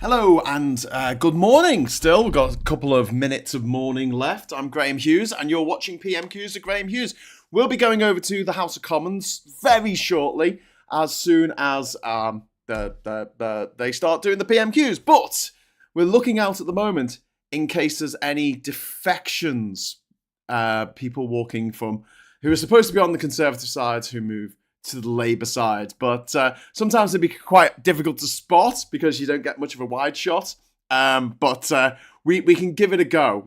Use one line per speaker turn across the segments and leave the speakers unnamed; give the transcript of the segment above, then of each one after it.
Hello and good morning still. We've got a couple of minutes of morning left. I'm Graham Hughes and you're watching PMQs with Graham Hughes. We'll be going over to the House of Commons very shortly as soon as they start doing the PMQs. But we're looking out at the moment in case there's any defections. People walking from who are supposed to be on the Conservative side who move to the Labour side, but sometimes it'd be quite difficult to spot because you don't get much of a wide shot. But we can give it a go.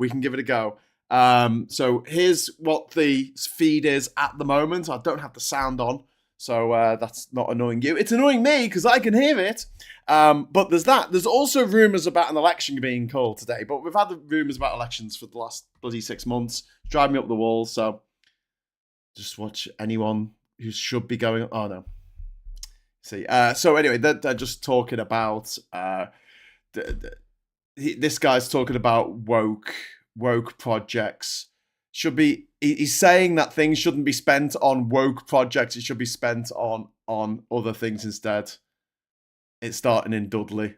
So here's what the feed is at the moment. I don't have the sound on, so that's not annoying you. It's annoying me because I can hear it. But there's that. There's also rumours about an election being called today. But we've had the rumours about elections for the last bloody 6 months. It's driving me up the wall. So just watch anyone who should be going. Oh no. See. So anyway, they're just talking about. This guy's talking about woke projects. Should be. He's saying that things shouldn't be spent on woke projects. It should be spent on other things instead. It's starting in Dudley.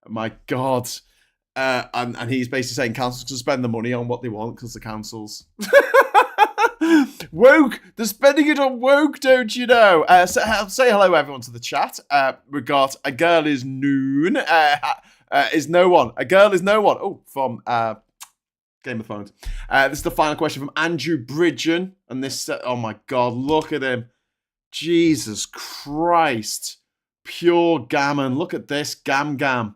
My God. And he's basically saying councils can spend the money on what they want because the councils. Woke, they're spending it on woke, don't you know? Say hello, everyone, to the chat. We got a girl is noon, is no one. A girl is no one. Oh, from Game of Thrones. This is the final question from Andrew Bridgen, and this. Oh my God, look at him! Jesus Christ, pure gammon. Look at this gam.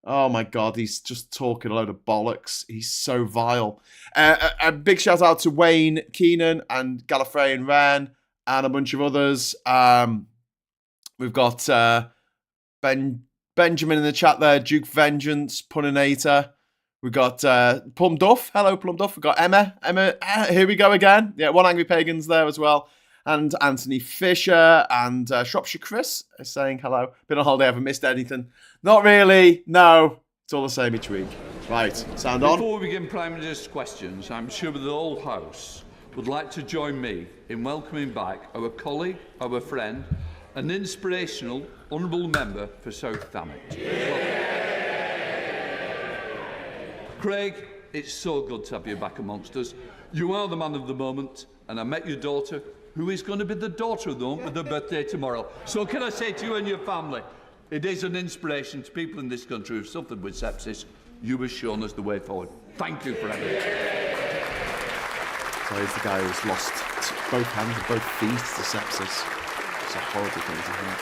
Oh my God, he's just talking a load of bollocks. He's so vile. A big shout out to Wayne Keenan and Gallifrey and Wren and a bunch of others. We've got Benjamin in the chat there, Duke Vengeance, Puninator. We've got Plum Duff. Hello, Plum Duff. We've got Emma, here we go again. Yeah, One Angry Pagan's there as well. And Anthony Fisher and Shropshire Chris is saying hello. Been on holiday, haven't missed anything. Not really, no. It's all the same each week. Right, sound on.
Before we begin Prime Minister's questions, I'm sure the whole House would like to join me in welcoming back our colleague, our friend, an inspirational, honourable member for South Thanet. Craig, it's so good to have you back amongst us. You are the man of the moment, and I met your daughter, who is going to be the daughter of the month with her birthday tomorrow. So can I say to you and your family, it is an inspiration to people in this country who've suffered with sepsis. You have shown us the way forward. Thank you for everything.
So he's the guy who's lost both hands and both feet to sepsis. It's a horrible thing to hear.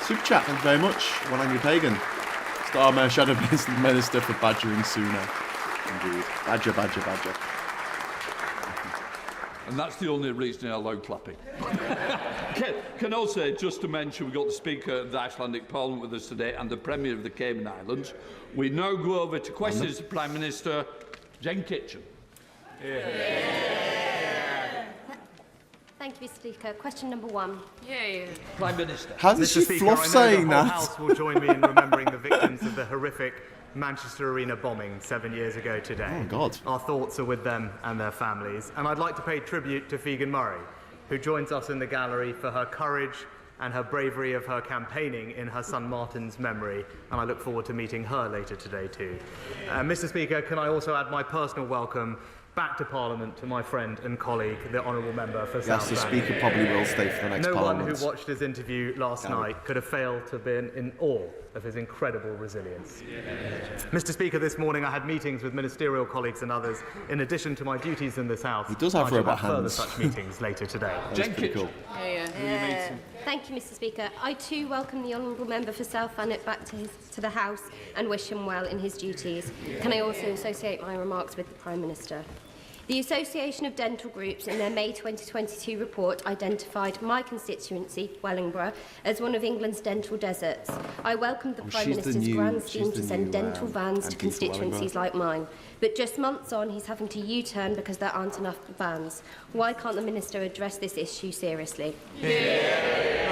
Super chat, thank you very much. One Angry Pagan. Starmer Shadow Minister for badgering sooner. Indeed. Badger.
And that's the only reason I allow clapping. Can also, just to mention, we've got the Speaker of the Icelandic Parliament with us today and the Premier of the Cayman Islands. We now go over to questions to Prime Minister Jen Kitchen.
Thank you, Mr. Speaker. Question number 1.
Prime Minister.
Hasn't she fluffed saying that?
The House will join me in remembering the victims of the horrific Manchester Arena bombing 7 years ago today.
Oh, God.
Our thoughts are with them and their families. And I'd like to pay tribute to Figen Murray, who joins us in the gallery for her courage and her bravery of her campaigning in her son Martin's memory. And I look forward to meeting her later today too. Mr. Speaker, can I also add my personal welcome back to Parliament to my friend and colleague, the Honourable Member for South
Yes, the Speaker probably will stay for the next Parliament.
No one who watched his interview last night could have failed to have been in awe of his incredible resilience. Mr. Speaker, this morning I had meetings with ministerial colleagues and others, in addition to my duties in this House.
He does have robot hands.
Further such meetings later today.
That's pretty cool.
Thank you, Mr. Speaker. I too welcome the Honourable Member for South Thanet back to the House and wish him well in his duties. Can I also associate my remarks with the Prime Minister? The Association of Dental Groups in their May 2022 report identified my constituency, Wellingborough, as one of England's dental deserts. I welcomed the Prime Minister's grand scheme to send dental vans to constituencies like mine. But just months on, he's having to U-turn because there aren't enough vans. Why can't the Minister address this issue seriously?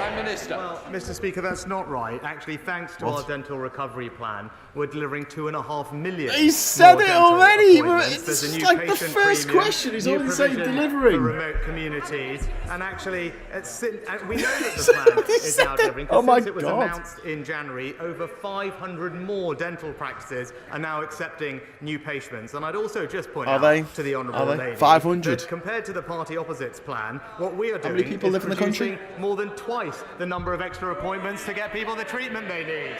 Prime Minister.
Well, Mr. Speaker, that's not right. Actually, thanks to our dental recovery plan, we're delivering 2.5 million.
He said
more
it
dental
already.
appointments. There's a
It's
new
like the
patient
first
premium,
question. He's
new
already saying
provision
delivering.
for remote communities, and actually, we know that the plan is now delivering.
Oh my
Since it was
God.
announced in January, over 500 more dental practices are now accepting new patients. And I'd also just point
Are
out
they?
to the honourable
Are they?
lady
500?
that compared to the party opposite's plan, what we are doing
many people
is
live in the country?
producing more than twice the number of extra appointments to get people the treatment they need.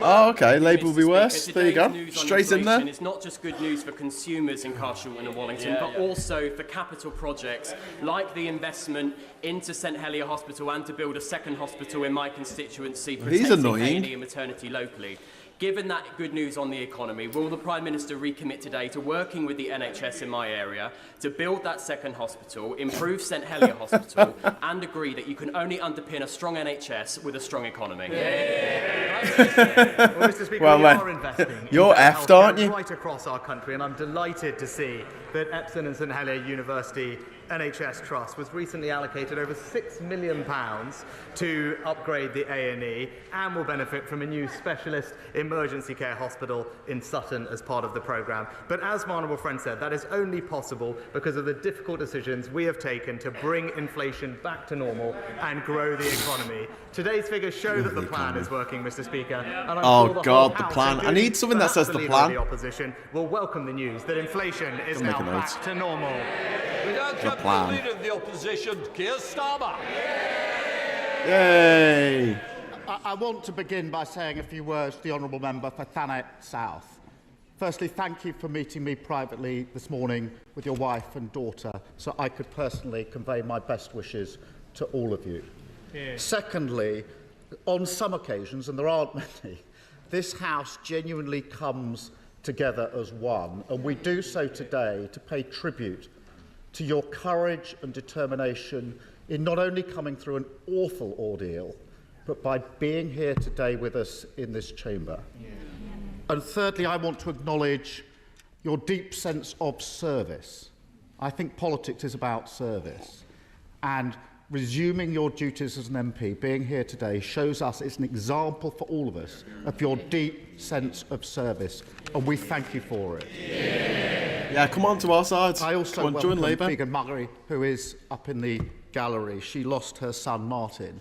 Oh, okay. Labour will be
Mr.
worse.
Speaker,
There you go.
today's news on
Straight in
inflation
there.
It's not just good news for consumers in Carshalton and Wallington, but also for capital projects like the investment into St Helier Hospital and to build a second hospital in my constituency,
He's
protecting
annoying.
A&E and maternity locally. Given that good news on the economy, will the Prime Minister recommit today to working with the NHS in my area to build that second hospital, improve St Helier Hospital, and agree that you can only underpin a strong NHS with a strong economy?
Well, Mr. Speaker,
Well,
we
then,
are investing in
you're
better
effed, aren't
healthcare
you?
right across our country, and I'm delighted to see that Epsom and St Helier University NHS Trust was recently allocated over £6 million to upgrade the A&E and will benefit from a new specialist emergency care hospital in Sutton as part of the programme. But as my honourable friend said, that is only possible because of the difficult decisions we have taken to bring inflation back to normal and grow the economy. Today's figures show that the plan is working, Mr. Speaker. And I'm
Oh,
sure the
God,
whole
the
House,
plan. I
including
need something that
perhaps
says the
leader
plan.
of the opposition, will welcome the news that inflation is now
make a note.
back to normal.
We don't have
plan.
the leader of the opposition, Keir Starmer.
Yay.
I want to begin by saying a few words to the honourable member for Thanet South. Firstly, thank you for meeting me privately this morning with your wife and daughter so I could personally convey my best wishes to all of you. Secondly, on some occasions, and there aren't many, this House genuinely comes together as one, and we do so today to pay tribute to your courage and determination in not only coming through an awful ordeal, but by being here today with us in this chamber. And thirdly, I want to acknowledge your deep sense of service. I think politics is about service. And resuming your duties as an MP, being here today, shows us it's an example for all of us of your deep sense of service. And we thank you for it.
Yeah, come on to our side.
I also
come on, join
welcome
Labour.
Figan Murray, who is up in the gallery. She lost her son Martin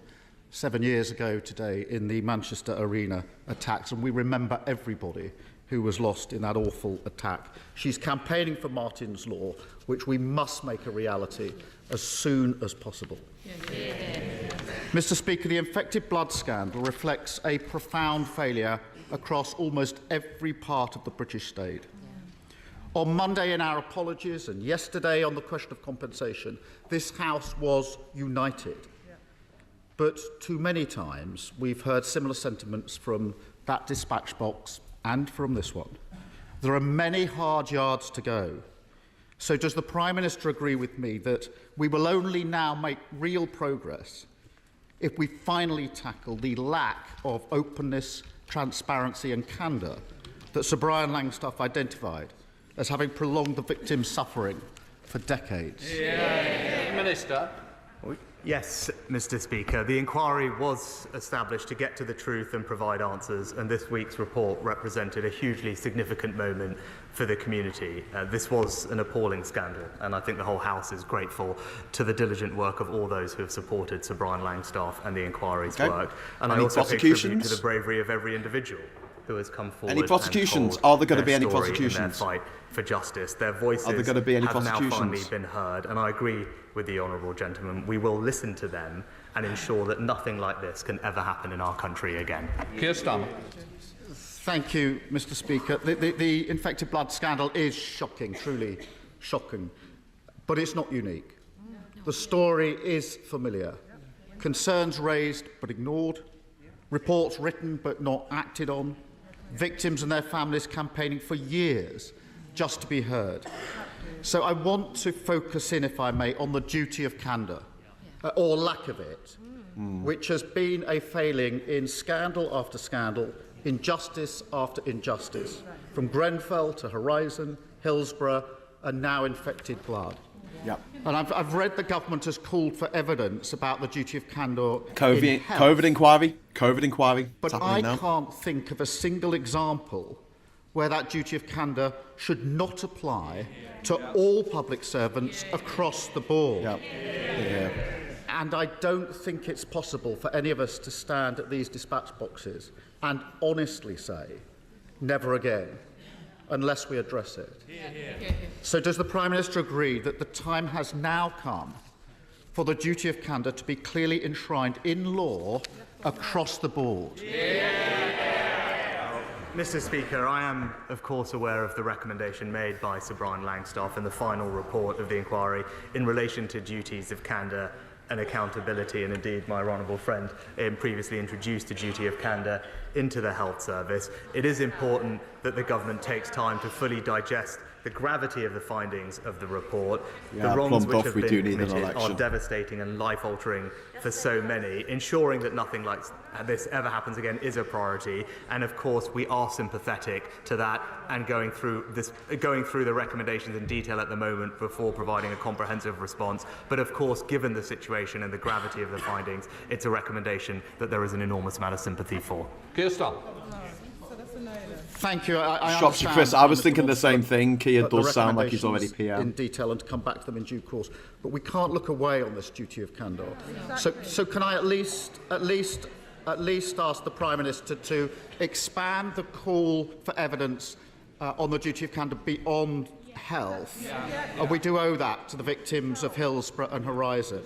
7 years ago today in the Manchester Arena attacks, and we remember everybody who was lost in that awful attack. She's campaigning for Martin's Law, which we must make a reality as soon as possible. Mr. Speaker, the infected blood scandal reflects a profound failure across almost every part of the British state. On Monday in our apologies and yesterday on the question of compensation, this House was united. But too many times we've heard similar sentiments from that dispatch box and from this one. There are many hard yards to go. So does the Prime Minister agree with me that we will only now make real progress if we finally tackle the lack of openness, transparency and candour that Sir Brian Langstaff identified as having prolonged the victim's suffering for decades?
Minister.
Yes, Mr. Speaker. The inquiry was established to get to the truth and provide answers, and this week's report represented a hugely significant moment for the community. This was an appalling scandal, and I think the whole House is grateful to the diligent work of all those who have supported Sir Brian Langstaff and the inquiry's work. And
Any
I also pay tribute to
prosecutions?
the bravery of every individual who has come forward.
Any prosecutions?
And told
Are there going to be
their
any
story in their
prosecutions?
fight for justice. Their voices
Are there going to be any
have now
prosecutions?
finally been heard, and I agree with the honourable gentleman. We will listen to them and ensure that nothing like this can ever happen in our country again.
Keir Starmer.
Thank you, Mr. Speaker. The infected blood scandal is shocking, truly shocking, but it's not unique. The story is familiar. Concerns raised but ignored, reports written but not acted on, victims and their families campaigning for years just to be heard. So I want to focus in, if I may, on the duty of candour, or lack of it, which has been a failing in scandal after scandal, injustice after injustice, from Grenfell to Horizon, Hillsborough and now infected blood.
Yep.
And I've read the government has called for evidence about the duty of candour
COVID inquiry. COVID inquiry.
But I can't think of a single example where that duty of candour should not apply to all public servants across the board.
Yep. Yeah.
And I don't think it's possible for any of us to stand at these dispatch boxes and honestly say, never again, unless we address it. So does the Prime Minister agree that the time has now come for the duty of candour to be clearly enshrined in law across the board?
Mr. Speaker, I am, of course, aware of the recommendation made by Sir Brian Langstaff in the final report of the inquiry in relation to duties of candour and accountability, and indeed my honourable friend previously introduced the duty of candour into the health service. It is important that the government takes time to fully digest the gravity of the findings of the report. The wrongs which have been committed are devastating and life-altering for so many. Ensuring that nothing like this ever happens again is a priority, and of course we are sympathetic to that and going through the recommendations in detail at the moment before providing a comprehensive response. But of course, given the situation and the gravity of the findings, it's a recommendation that there is an enormous amount of sympathy for.
Kirsten.
Thank you. I
Shropshire Chris, I was thinking the same thing. Keir does sound like he's already PM.
In detail and to come back to them in due course. But we can't look away on this duty of candour. So can I at least ask the Prime Minister to expand the call for evidence on the duty of candour beyond health? We do owe that to the victims of Hillsborough and Horizon.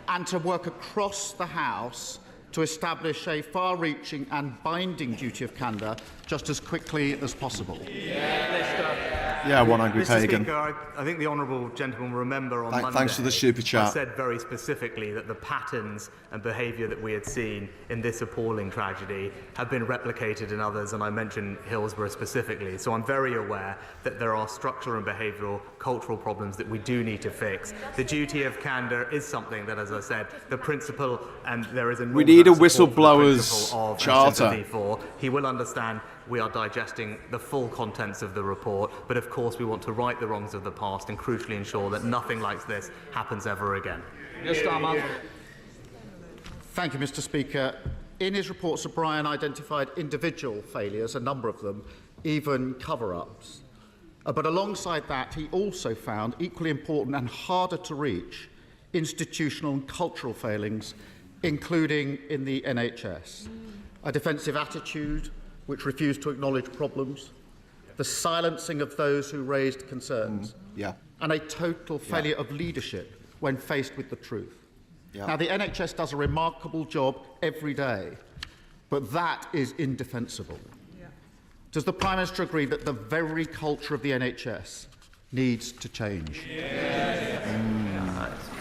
And to work across the House to establish a far-reaching and binding duty of candour just as quickly as possible.
Yeah, one angry
Mr.
pagan.
Speaker, I think the honourable gentleman will remember on Monday,
thanks for the super chat.
I said very specifically that the patterns and behaviour that we had seen in this appalling tragedy have been replicated in others, and I mentioned Hillsborough specifically. So I'm very aware that there are structural and behavioural cultural problems that we do need to fix. The duty of candour is something that, as I said, the principle, and there is a
we need a whistleblowers charter.
For. He will understand we are digesting the full contents of the report, but of course we want to right the wrongs of the past and crucially ensure that nothing like this happens ever again.
Thank you, Mr. Speaker. In his report, Sir Brian identified individual failures, a number of them, even cover-ups. But alongside that, he also found equally important and harder to reach institutional and cultural failings, including in the NHS. A defensive attitude which refused to acknowledge problems, the silencing of those who raised concerns, and a total failure of leadership when faced with the truth. Now, the NHS does a remarkable job every day, but that is indefensible. Does the Prime Minister agree that the very culture of the NHS needs to change?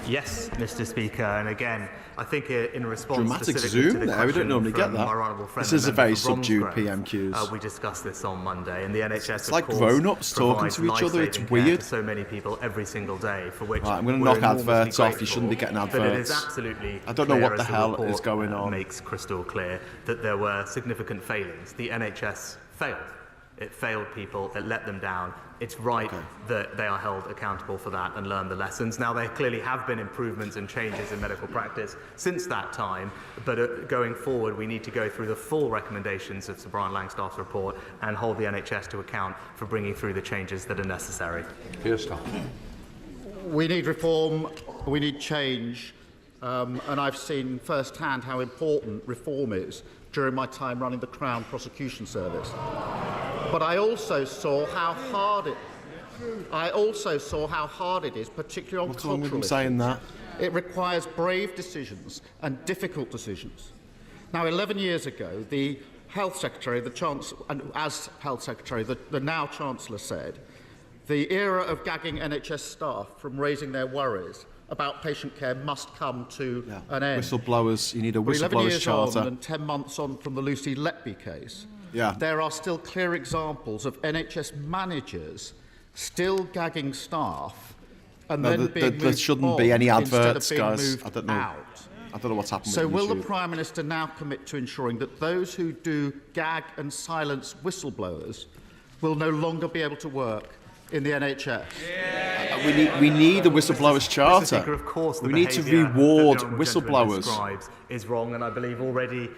Yes, Mr. Speaker, and again, I think in response
dramatic
specifically
zoom
to the
there. We don't normally get that. This is a very subdued PMQs.
We discussed this on Monday, and the NHS
it's like grown-ups talking to each other. It's weird.
So many people every single day, for which
I'm going to knock adverts off. You shouldn't be getting adverts.
But it is absolutely
I don't know what the hell
report
is going on.
Makes crystal clear that there were significant failings. The NHS failed. It failed people, it let them down. It's right that they are held accountable for that and learn the lessons. Now, there clearly have been improvements and changes in medical practice since that time, but going forward, we need to go through the full recommendations of Sir Brian Langstaff's report and hold the NHS to account for bringing through the changes that are necessary.
We need reform, we need change, and I've seen firsthand how important reform is during my time running the Crown Prosecution Service. But I also saw how hard it is, particularly on cultural issues.
Saying that?
It requires brave decisions and difficult decisions. Now, 11 years ago, the Health Secretary, as Health Secretary, the now Chancellor said, the era of gagging NHS staff from raising their worries about patient care must come to an end.
Whistleblowers, you need a whistleblowers
11 years
charter.
on and 10 months on from the Lucy Letby case, there are still clear examples of NHS managers still gagging staff and then being
there shouldn't be any adverts, guys.
I don't know
what's happening.
So will the Prime Minister now commit to ensuring that those who do gag and silence whistleblowers will no longer be able to work in the NHS.
We need a whistleblowers
Mr.
charter.
Speaker, of course, the
We need to
behaviour
reward
that the Honourable Gentleman
whistleblowers.
describes is wrong, and I believe already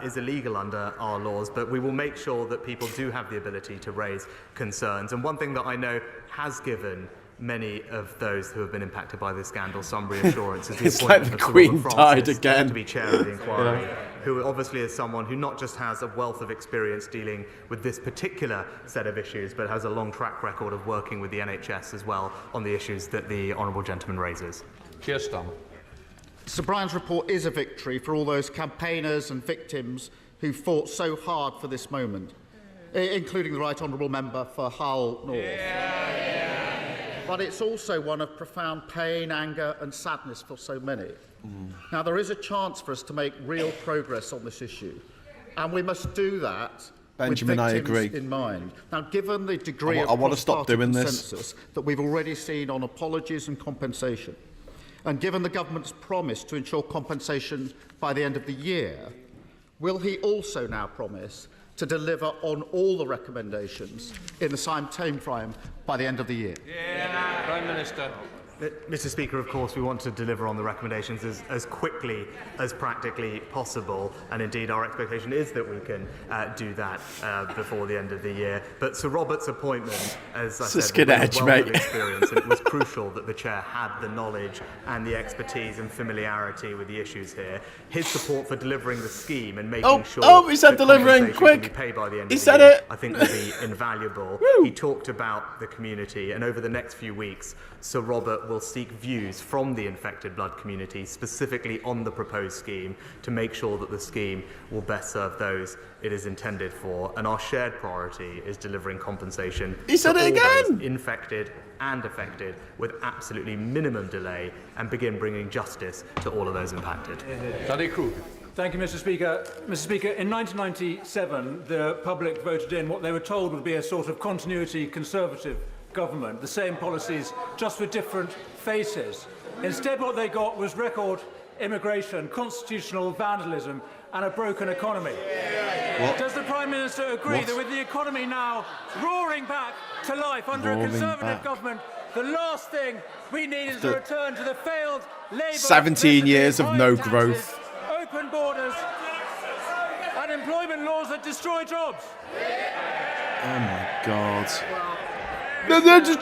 is illegal under our laws. But we will make sure that people do have the ability to raise concerns. And one thing that I know has given many of those who have been impacted by this scandal some reassurance is the
It's like
appointment
the
of Sir
Queen
Robert
died
Francis
again.
to be chair of the inquiry, who obviously is someone who not just has a wealth of experience dealing with this particular set of issues, but has a long track record of working with the NHS as well on the issues that the Honourable Gentleman raises.
Keir Starmer.
Sir Brian's report is a victory for all those campaigners and victims who fought so hard for this moment, including the Right Honourable Member for Hull North. But it's also one of profound pain, anger and sadness for so many. Now, there is a chance for us to make real progress on this issue, and we must do that
Benjamin,
with
I
victims
agree.
in mind. Now, given the degree
I
of
want to stop
cross-party
doing this.
consensus that we've already seen on apologies and compensation, and given the government's promise to ensure compensation by the end of the year, will he also now promise to deliver on all the recommendations in the same time frame by the end of the year?
Prime Minister.
Mr. Speaker, of course, we want to deliver on the recommendations as quickly as practically possible, and indeed our expectation is that we can do that before the end of the year. But Sir Robert's appointment, as I said,
skin
was
edge,
a wealth of
mate.
experience, and it was crucial that the Chair had the knowledge and the expertise and familiarity with the issues here. His support for delivering the scheme and making sure
he said
that
delivering,
compensation
quick.
can be paid by the end
He
of the
said
year,
it.
I think will be invaluable. He talked about the community, and over the next few weeks, Sir Robert will seek views from the infected blood community, specifically on the proposed scheme, to make sure that the scheme will best serve those it is intended for. And our shared priority is delivering compensation
He said
to
it
all
again.
those infected and affected with absolutely minimum delay, and begin bringing justice to all of those impacted.
Danny Krug.
Thank you, Mr. Speaker. Mr. Speaker, in 1997, the public voted in what they were told would be a sort of continuity Conservative government, the same policies, just with different faces. Instead, what they got was record immigration, constitutional vandalism, and a broken economy.
What?
Does the Prime Minister agree
What?
that with the economy now roaring back to life under a
Roaring
Conservative
back.
government, the last thing we need is a return to the failed Labour
17 years of
high
no
taxes,
growth.
open borders, and employment laws that destroy jobs?
Oh my God.
Mr.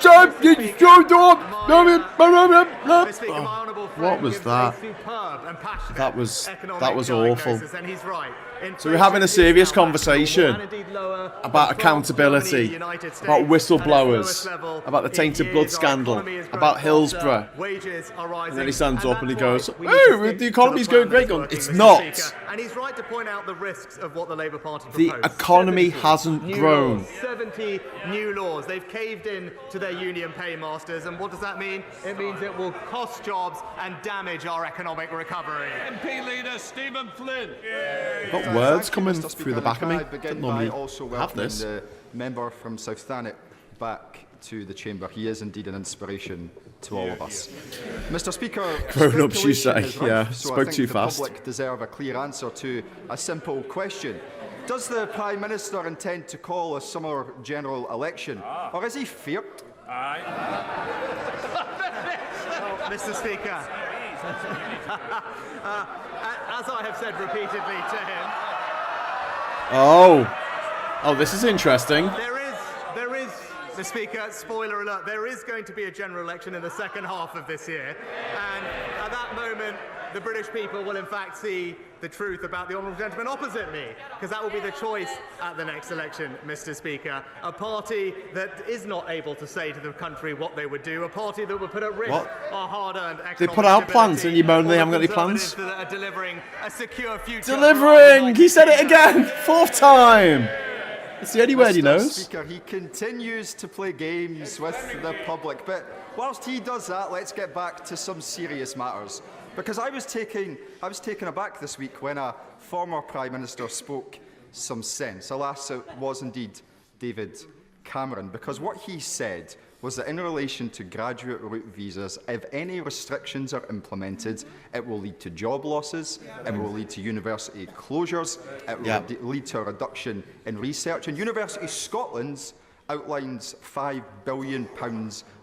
Speaker, my honourable friend
What was
gives
that?
a superb and passionate
That was
economic
awful.
diagnosis, and he's right.
So we're having a serious
Inflation is
conversation
now and indeed lower
about
than
accountability,
Germany, the United States,
about
at its
whistleblowers,
lowest level
about the
in
tainted
years.
blood
Our
scandal,
economy is growing
about
faster,
Hillsborough.
wages are rising,
And then he stands up and he
that's
goes,
why we need to
"Oh,
stick
the
to
economy's
plan
going great."
that's working,
It's
Mr.
not.
Speaker. And he's right to point out the risks of what the Labour Party
The
proposed.
economy
70
hasn't
new
grown.
laws, 70 new laws. They've caved in to their union paymasters, and what does that mean? It means it will cost jobs and damage our economic recovery.
MP leader Stephen Flynn.
Got
Thank
words
you,
coming
Mr.
through
Speaker.
the back of
Can
me.
I begin
Don't
by
normally
also
have
welcoming
this.
the member from South Thanet back to the chamber. He is indeed an inspiration to all of us. Mr. Speaker,
Grown-ups, you
speculation
say.
is rife,
Yeah,
so I
spoke
think
too
the
fast.
public deserve a clear answer to a simple question. Does the Prime Minister intend to call a summer general election, or is he feared?
Mr. Speaker, as I have said repeatedly to him,
Oh, this is interesting.
there is, Mr. Speaker, spoiler alert, there is going to be a general election in the second half of this year, and at that moment, the British people will in fact see the truth about the honourable gentleman opposite me, because that will be the choice at the next election, Mr. Speaker. A party that is not able to say to the country what they would do, a party that would put at risk
What?
our hard-earned economic
They put out plans
stability,
and you moan they
or
haven't got any
the
plans?
Conservatives that are delivering a secure future.
Delivering! He said it again! Fourth time! It's the only word he
Mr.
knows.
Speaker, he continues to play games with the public, but whilst he does that, let's get back to some serious matters. Because I was taken aback this week when a former Prime Minister spoke some sense. Alas, it was indeed David Cameron, because what he said was that in relation to graduate route visas, if any restrictions are implemented, it will lead to job losses, it will lead to university closures, it will lead to a reduction in research. And University Scotland's outlines £5 billion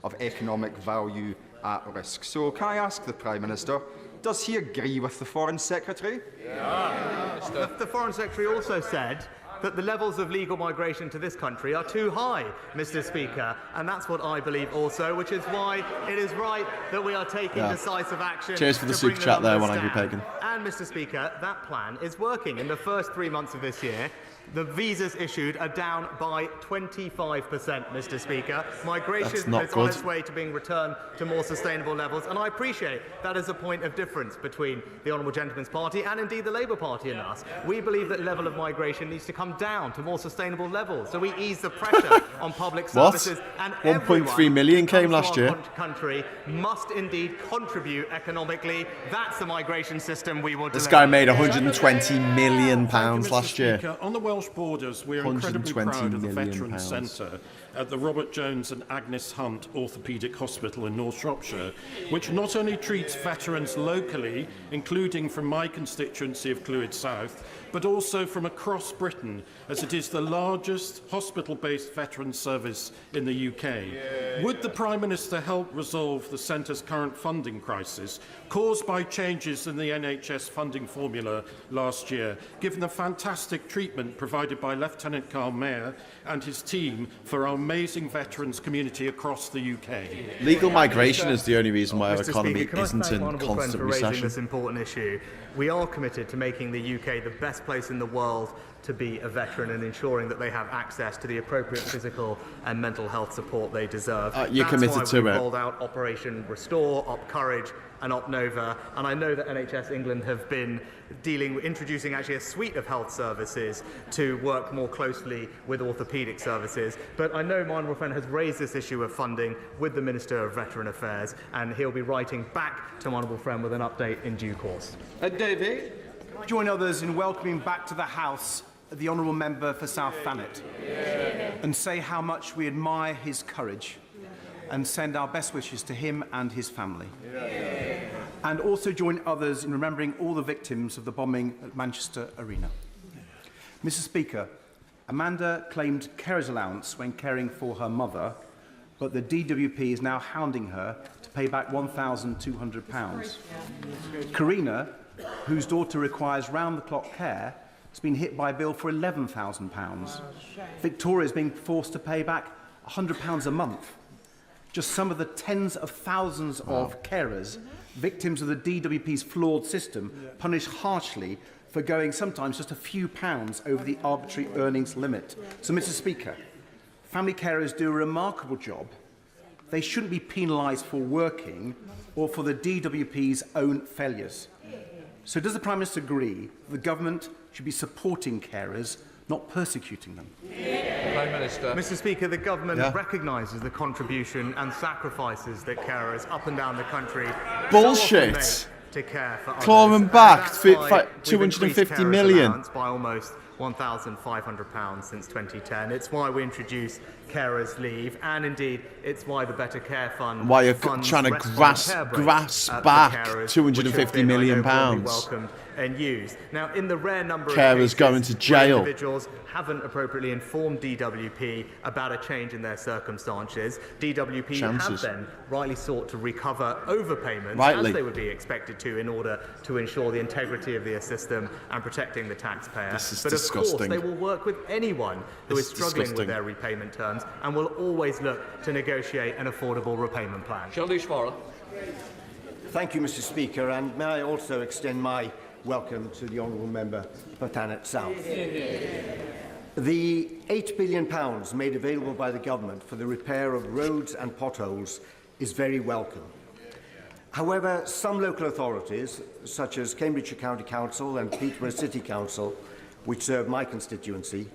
of economic value at risk. So can I ask the Prime Minister, does he agree with the Foreign Secretary?
The Foreign Secretary also said that the levels of legal migration to this country are too high, Mr. Speaker, and that's what I believe also, which is why it is right that we are taking decisive action.
Cheers for the
to
super
bring
chat there,
numbers
One Angry
down.
Pagan.
And, Mr. Speaker, that plan is working. In the first 3 months of this year, the visas issued are down by 25%, Mr. Speaker. Migration is on its way to being returned to more sustainable levels, and I appreciate that is a point of difference between the Honourable Gentleman's Party and indeed the Labour Party and us. We believe that level of migration needs to come down to more sustainable levels, so we ease the pressure on public services. And
1.3 million came last year.
Country must indeed contribute economically. That's the migration system we will deliver.
This guy made £120 million last year.
Speaker, on the Welsh borders, we're incredibly proud of the Veterans Centre at the Robert Jones and Agnes Hunt Orthopaedic Hospital in North Shropshire, which not only treats veterans locally, including from my constituency of Clwyd South, but also from across Britain, as it is the largest hospital-based veterans service in the UK. Would the Prime Minister help resolve the Centre's current funding crisis, caused by changes in the NHS funding formula last year, given the fantastic treatment provided by Lieutenant Carl Mayer and his team for our amazing veterans community across the UK?
Legal migration is the only reason why our
Mr.
economy
Speaker,
isn't in
Honourable Friend
constant
for raising
recession.
this important issue. We are committed to making the UK the best place in the world to be a veteran and ensuring that they have access to the appropriate physical and mental health support they deserve.
You're committed
That's why
to
we've
it.
rolled out Operation Restore, Op Courage and Op Nova, and I know that NHS England have been introducing actually a suite of health services to work more closely with orthopaedic services. But I know my honourable friend has raised this issue of funding with the Minister of Veteran Affairs, and he'll be writing back to my honourable friend with an update in due course.
David, can I join others in welcoming back to the House the Honourable Member for South Thanet and say how much we admire his courage and send our best wishes to him and his family. And also join others in remembering all the victims of the bombing at Manchester Arena. Mr. Speaker, Amanda claimed carer's allowance when caring for her mother, but the DWP is now hounding her to pay back £1,200. Karina, whose daughter requires round-the-clock care, has been hit by a bill for £11,000. Victoria is being forced to pay back £100 a month. Just some of the tens of thousands of carers, victims of the DWP's flawed system, punished harshly for going sometimes just a few pounds over the arbitrary earnings limit. So, Mr. Speaker, family carers do a remarkable job. They shouldn't be penalised for working or for the DWP's own failures. So does the Prime Minister agree that the government should be supporting carers, not persecuting them?
Prime Minister.
Mr. Speaker, the government recognises the contribution and sacrifices that carers up and down the country
Bullshit.
so often make to care for
Claw
others.
them back,
And that's why we've
250
increased carers'
million.
allowance by almost £1,500 since 2010. It's why we introduced carers' leave, and indeed, it's why the Better Care Fund.
Why you're
funds
trying to
respite care breaks,
grasp
for
back
carers,
£250
which have been,
million
I know, broadly
pounds.
welcomed and used. Now, in the rare number of
Carers
cases
going to
where
jail.
individuals haven't appropriately informed DWP about a change in their circumstances, DWP have then rightly sought to recover overpayments, as they would be expected to, in order to ensure the integrity of the system and protecting the taxpayer.
This is
but
disgusting.
of course, they will work with anyone who is struggling with their repayment terms, and will always look to negotiate an affordable repayment plan.
Thank you, Mr. Speaker, and may I also extend my welcome to the Honourable Member for Thanet South. The £8 billion made available by the Government for the repair of roads and potholes is very welcome. However, some local authorities, such as Cambridgeshire County Council and Peterborough City Council, which serve my constituency,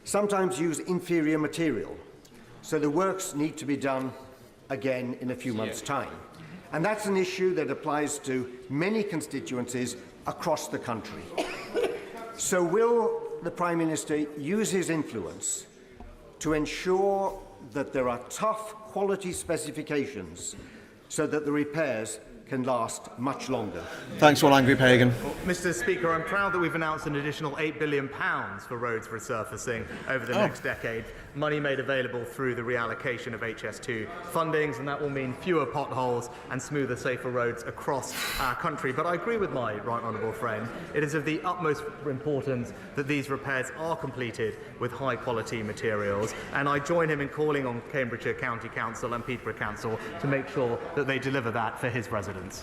sometimes use inferior material, so the works need to be done again in a few months' time. And that's an issue that applies to many constituencies across the country. So will the Prime Minister use his influence to ensure that there are tough quality specifications so that the repairs can last much longer.
Thanks, one angry pagan.
Mr. Speaker, I'm proud that we've announced an additional £8 billion for roads resurfacing over the next decade. Money made available through the reallocation of HS2 fundings, and that will mean fewer potholes and smoother, safer roads across our country. But I agree with my right honourable friend. It is of the utmost importance that these repairs are completed with high-quality materials, and I join him in calling on Cambridgeshire County Council and Peterborough Council to make sure that they deliver that for his residents.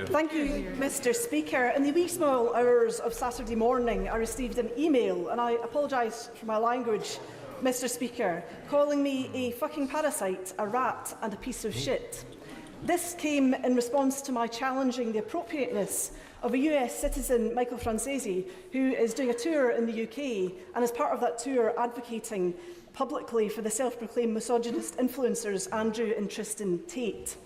Thank you, Mr. Speaker. In the wee small hours of Saturday morning, I received an email, and I apologise for my language, Mr. Speaker, calling me a fucking parasite, a rat, and a piece of shit. This came in response to my challenging the appropriateness of a US citizen, Michael Francesi, who is doing a tour in the UK, and as part of that tour advocating publicly for the self-proclaimed misogynist influencers Andrew and Tristan Tate,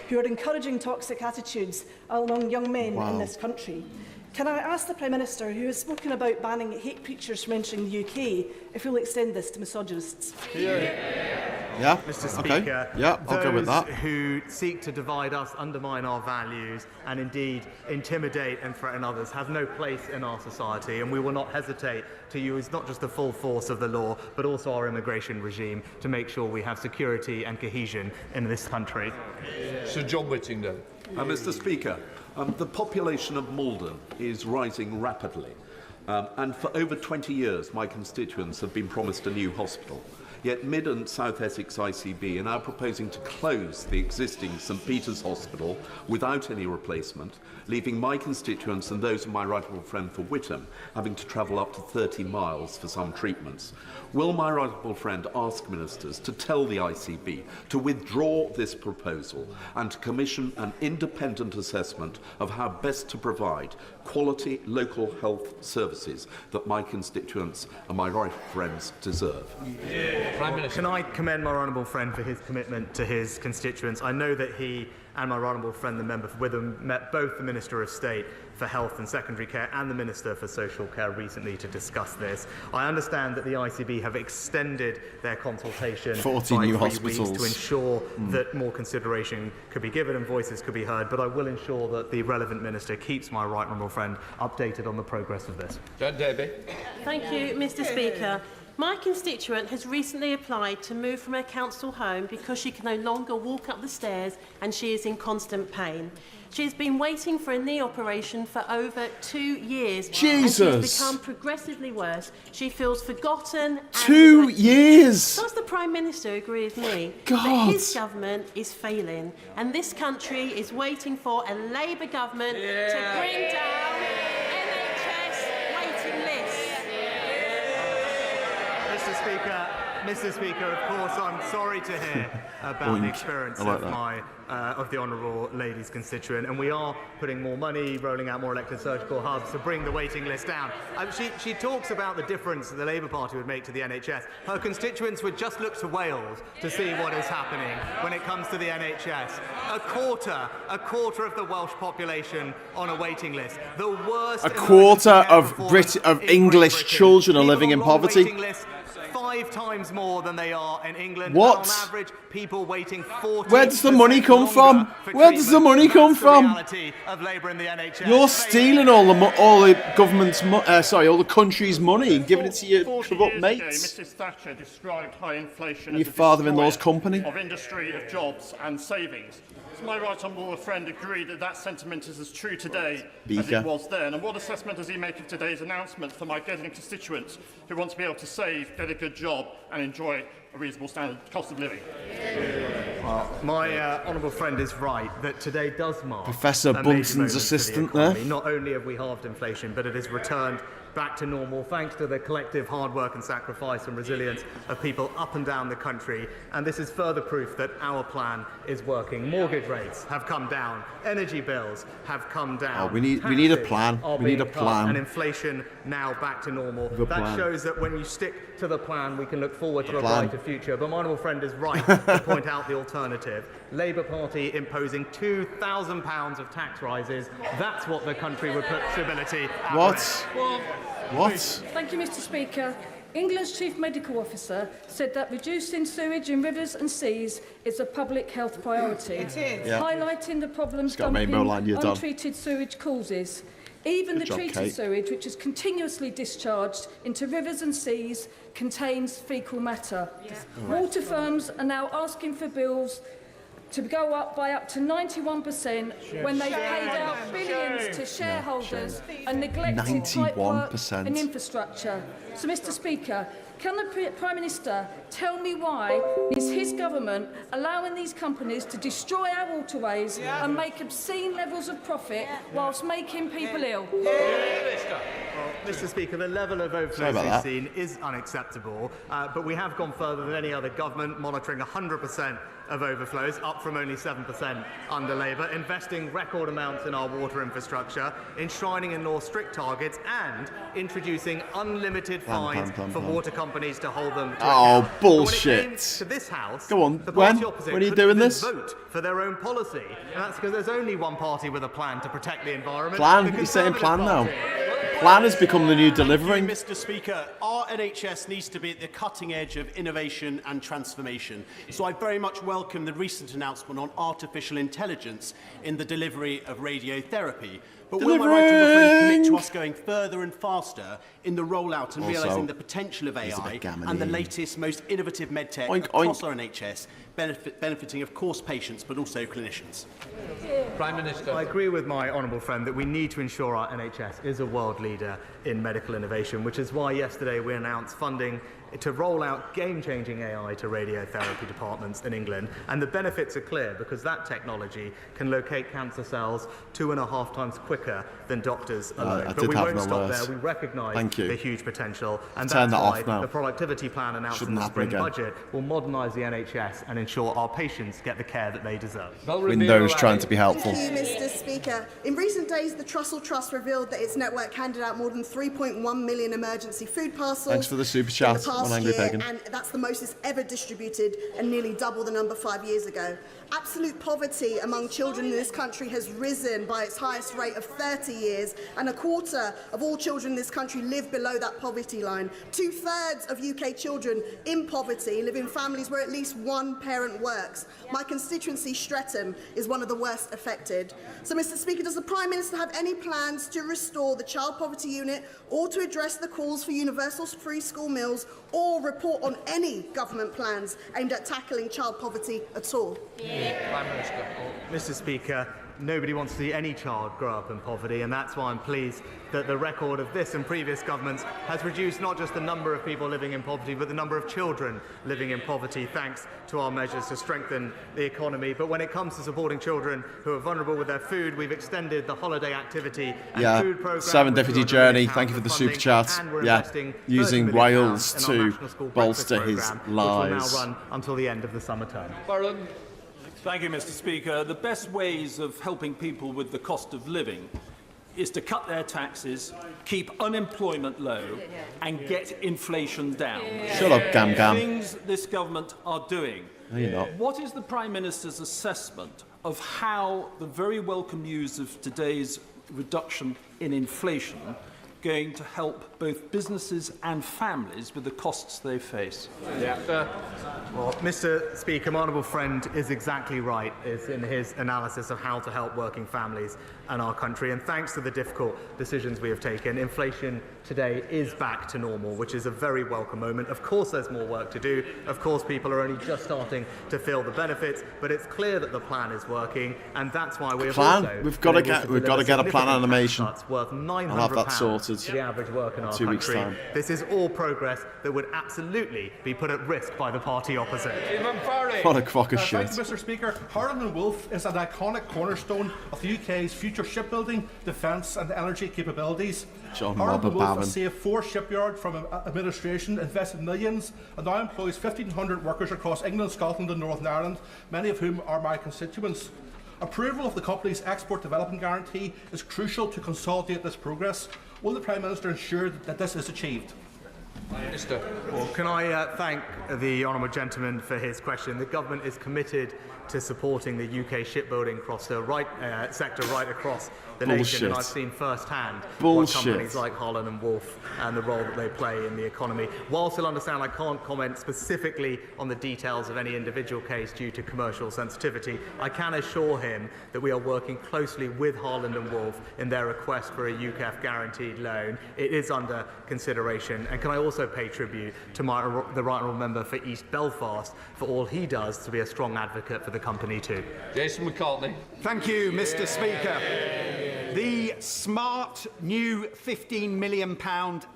who are encouraging toxic attitudes among young men in this country. Can I ask the Prime Minister, who has spoken about banning hate preachers from entering the UK, if he'll extend this to misogynists?
Yeah,
Mr. Speaker,
okay. Yeah, I'll go with that.
Those who seek to divide us, undermine our values, and indeed intimidate and threaten others have no place in our society, and we will not hesitate to use not just the full force of the law, but also our immigration regime to make sure we have security and cohesion in this country.
Sir John Whittington.
Mr. Speaker, the population of Malden is rising rapidly, and for over 20 years my constituents have been promised a new hospital. Yet Mid and South Essex ICB are now proposing to close the existing St Peter's Hospital without any replacement, leaving my constituents and those of my right honourable friend for Whittam having to travel up to 30 miles for some treatments. Will my right honourable friend ask ministers to tell the ICB to withdraw this proposal and to commission an independent assessment of how best to provide quality local health services that my constituents and my right friends deserve?
Prime Minister. Can I commend my honourable friend for his commitment to his constituents? I know that he and my honourable friend, the member for Witham, met both the Minister of State for Health and Secondary Care and the Minister for Social Care recently to discuss this. I understand that the ICB have extended their consultation
40
by
new
3
hospitals
weeks to ensure that more consideration could be given and voices could be heard, but I will ensure that the relevant minister keeps my right honourable friend updated on the progress of this.
John Davey.
Thank you, Mr. Speaker. My constituent has recently applied to move from her council home because she can no longer walk up the stairs and she is in constant pain. She has been waiting for a knee operation for over 2 years.
Jesus!
And she has become progressively worse. She feels forgotten.
2 years!
Does the Prime Minister agree with me
God.
that his government is failing and this country is waiting for a Labour government to bring down NHS waiting lists?
Mr. Speaker, of course, I'm sorry to hear about the experience of the honourable lady's constituent, and we are putting more money, rolling out more elective surgical hubs to bring the waiting list down. She talks about the difference that the Labour Party would make to the NHS. Her constituents would just look to Wales to see what is happening when it comes to the NHS. A quarter of the Welsh population on a waiting list. The worst.
A quarter of English children are living in poverty.
5 times more than they are in England.
What?
On average, people waiting 40.
Where does the money come from? Where does the money come from?
Of Labour in the NHS.
You're stealing all the government's, all the country's money and giving it to your corrupt mates.
Mrs Thatcher described high inflation
Your
as a
father-in-law's
destroyer
company.
of industry, of jobs and savings. Does my right honourable friend agree that that sentiment is as true today as it was then? And what assessment does he make of today's announcement for my Gedling constituents who want to be able to save, get a good job and enjoy a reasonable standard cost of living?
Well, my honourable friend is right that today does mark
Professor
a major
Bunsen's
moment for the
assistant
economy.
there.
Not only have we halved inflation, but it has returned back to normal thanks to the collective hard work and sacrifice and resilience of people up and down the country. And this is further proof that our plan is working. Mortgage rates have come down. Energy bills have come down.
Oh, we need a plan. We need a plan.
And inflation now back to normal.
That
plan shows that when you stick to the plan, we can look forward to a
plan.
brighter future. But my honourable friend is right to point out the alternative. Labour Party imposing £2,000 of tax rises. That's what the country would put stability at risk.
What?
Thank you, Mr. Speaker. England's Chief Medical Officer said that reducing sewage in rivers and seas is a public health priority, highlighting the problems dumping untreated sewage causes. Even the treated sewage, which is continuously discharged into rivers and seas, contains faecal matter. Water firms are now asking for bills to go up by up to 91% when they've paid out billions to shareholders and neglected pipe work and infrastructure. So, Mr. Speaker, can the Prime Minister tell me why is his government allowing these companies to destroy our waterways and make obscene levels of profit whilst making people ill?
Well, Mr. Speaker, the level of overflows we've seen is unacceptable, but we have gone further than any other government, monitoring 100% of overflows, up from only 7% under Labour, investing record amounts in our water infrastructure, enshrining in law strict targets, and introducing unlimited fines for water companies to hold them to account.
Bullshit.
When it came to this House,
go on,
the party opposite
when are you
couldn't
doing
even
this?
vote for their own policy, and that's because there's only one party with a plan to protect the environment.
Plan? You're saying plan now? Plan has become the new delivering.
Mr. Speaker, our NHS needs to be at the cutting edge of innovation and transformation. So I very much welcome the recent announcement on artificial intelligence in the delivery of radiotherapy. But will my right honourable friend commit to us going further and faster in the rollout and realising the potential of AI and the latest, most innovative medtech across our NHS, benefiting, of course, patients, but also clinicians?
Prime Minister. I agree with my honourable friend that we need to ensure our NHS is a world leader in medical innovation, which is why yesterday we announced funding to roll out game-changing AI to radiotherapy departments in England. And the benefits are clear because that technology can locate cancer cells 2.5 times quicker than doctors alone. But we won't stop there. We recognise the huge potential. And that's why the productivity plan announced in the spring budget will modernise the NHS and ensure our patients get the care that they deserve.
Windows trying to be helpful.
Thank you, Mr. Speaker. In recent days, the Trussell Trust revealed that its network handed out more than 3.1 million emergency food parcels.
Thanks for the super chat.
And that's the most it's ever distributed and nearly double the number 5 years ago. Absolute poverty among children in this country has risen by its highest rate of 30 years, and 1/4 of all children in this country live below that poverty line. 2/3 of UK children in poverty live in families where at least one parent works. My constituency, Streatham, is one of the worst affected. So, Mr. Speaker, does the Prime Minister have any plans to restore the Child Poverty Unit or to address the calls for universal free school meals or report on any government plans aimed at tackling child poverty at all?
Prime Minister. Mr. Speaker, nobody wants to see any child grow up in poverty, and that's why I'm pleased that the record of this and previous governments has reduced not just the number of people living in poverty, but the number of children living in poverty, thanks to our measures to strengthen the economy. But when it comes to supporting children who are vulnerable with their food, we've extended the holiday activity and food programme.
Serendipity Journey, thank you for the super chat. Using Wales to bolster his lies.
Which will now run until the end of the summer term.
Thank you, Mr. Speaker. The best ways of helping people with the cost of living is to cut their taxes, keep unemployment low, and get inflation down.
Shut up, Gam Gam.
Things this government are doing.
No, you're not.
What is the Prime Minister's assessment of how the very welcome news of today's reduction in inflation going to help both businesses and families with the costs they face?
Well, Mr. Speaker, my honourable friend is exactly right in his analysis of how to help working families and our country. And thanks to the difficult decisions we have taken, inflation today is back to normal, which is a very welcome moment. Of course, there's more work to do. Of course, people are only just starting to feel the benefits, but it's clear that the plan is working, and that's why we've
got to get a plan animation.
Worth £900
I'll have that sorted
to the average worker in our
2 weeks'
country.
time.
This is all progress that would absolutely be put at risk by the party opposite.
What a crock of shit.
Thank you, Mr. Speaker. Harland & Wolff is an iconic cornerstone of the UK's future shipbuilding, defence and energy capabilities. Harland & Wolff has saved 4 shipyards from administration, invested millions, and now employs 1,500 workers across England, Scotland and Northern Ireland, many of whom are my constituents. Approval of the company's export development guarantee is crucial to consolidate this progress. Will the Prime Minister ensure that this is achieved?
Minister.
Well, can I thank the honourable gentleman for his question? The government is committed to supporting the UK shipbuilding sector right across the nation, and I've seen firsthand what companies like Harland and Wolff and the role that they play in the economy. Whilst I'll understand I can't comment specifically on the details of any individual case due to commercial sensitivity, I can assure him that we are working closely with Harland and Wolff in their request for a UKEF guaranteed loan. It is under consideration, and can I also pay tribute to the Right Honourable Member for East Belfast for all he does to be a strong advocate for the company too.
Jason McCartney.
Thank you, Mr. Speaker. The smart new £15 million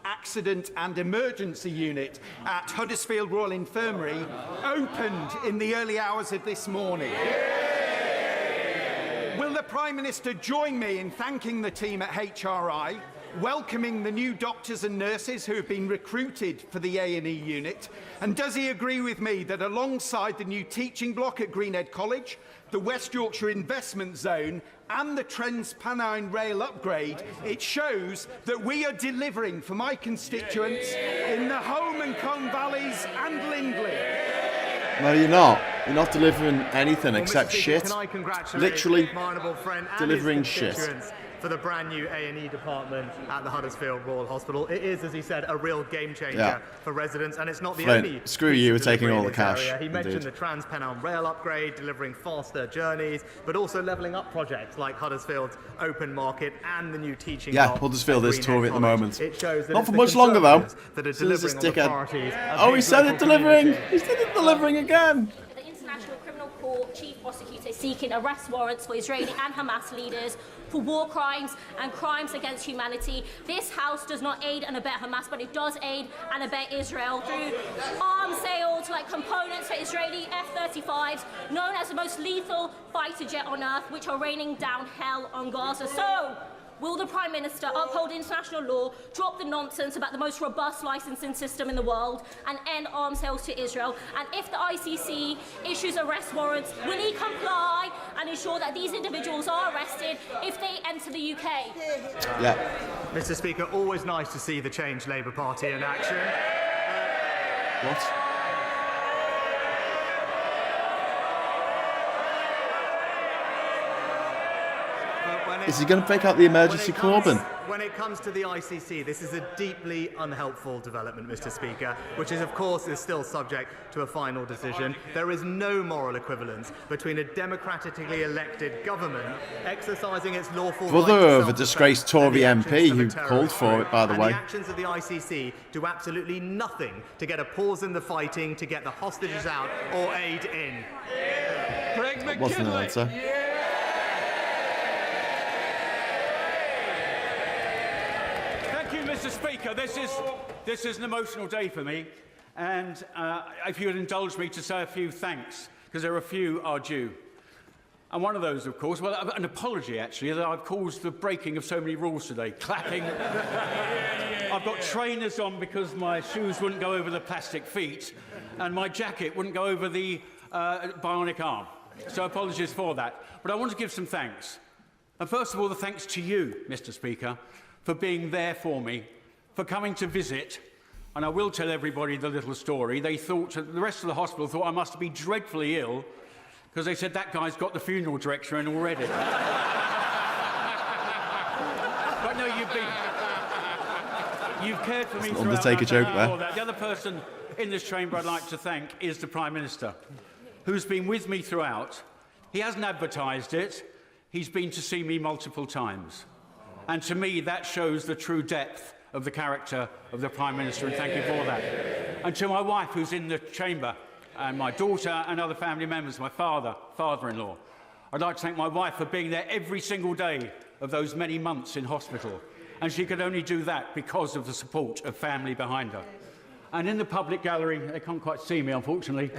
accident and emergency unit at Huddersfield Royal Infirmary opened in the early hours of this morning. Will the Prime Minister join me in thanking the team at HRI, welcoming the new doctors and nurses who have been recruited for the A&E unit? And does he agree with me that alongside the new teaching block at Greenhead College, the West Yorkshire Investment Zone and the Trans-Pennine Rail upgrade, it shows that we are delivering for my constituents in the Home and Combe Valleys and Lindley?
No, you're not. You're not delivering anything except shit.
Can I congratulate
Literally
my honourable friend and
delivering
his
shit.
constituents for the brand new A&E department at the Huddersfield Royal Hospital. It is, as he said, a real game changer for residents, and it's not the only.
Screw you, we're taking all the cash.
He mentioned the Trans-Pennine Rail upgrade, delivering faster journeys, but also levelling up projects like Huddersfield's open market and the new teaching.
Huddersfield is Tory at the moment.
It shows that
not for much longer though.
That are
As soon as this
delivering on the priorities
Oh, he said it delivering. He said it delivering again.
The International Criminal Court Chief Prosecutor is seeking arrest warrants for Israeli and Hamas leaders for war crimes and crimes against humanity. This House does not aid and abet Hamas, but it does aid and abet Israel through arms sales like components for Israeli F-35s, known as the most lethal fighter jet on earth, which are raining down hell on Gaza. So, will the Prime Minister uphold international law, drop the nonsense about the most robust licensing system in the world, and end arms sales to Israel? And if the ICC issues arrest warrants, will he comply and ensure that these individuals are arrested if they enter the UK?
Mr. Speaker, always nice to see the Change Labour Party in action.
What? Is he going to take out the emergency Corbyn?
When it comes to the ICC, this is a deeply unhelpful development, Mr. Speaker, which is, of course, is still subject to a final decision. There is no moral equivalence between a democratically elected government exercising its lawful
Brother
right to
of a disgraced Tory MP who called for it, by the way.
The actions of the ICC do absolutely nothing to get a pause in the fighting, to get the hostages out, or aid in.
That wasn't an answer.
Mr. Speaker, this is an emotional day for me, and if you would indulge me to say a few thanks, because there are a few are due. And one of those, of course, well, an apology actually, that I've caused the breaking of so many rules today. Clapping. I've got trainers on because my shoes wouldn't go over the plastic feet, and my jacket wouldn't go over the bionic arm. So apologies for that. But I want to give some thanks. And first of all, the thanks to you, Mr. Speaker, for being there for me, for coming to visit. And I will tell everybody the little story. They thought, the rest of the hospital thought I must be dreadfully ill, because they said that guy's got the funeral director in already. But no, you've cared for me throughout.
Undertaker joke there.
The other person in this chamber I'd like to thank is the Prime Minister, who's been with me throughout. He hasn't advertised it. He's been to see me multiple times. And to me, that shows the true depth of the character of the Prime Minister, and thank you for that. And to my wife, who's in the chamber, and my daughter and other family members, my father-in-law, I'd like to thank my wife for being there every single day of those many months in hospital. And she could only do that because of the support of family behind her. And in the public gallery, they can't quite see me, unfortunately,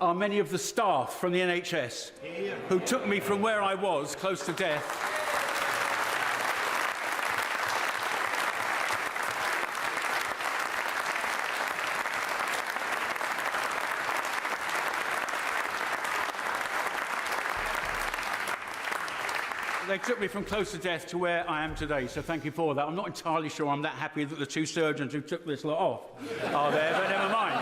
are many of the staff from the NHS who took me from where I was, close to death, They took me from close to death to where I am today, so thank you for that. I'm not entirely sure I'm that happy that the 2 surgeons who took this lot off are there, but never mind.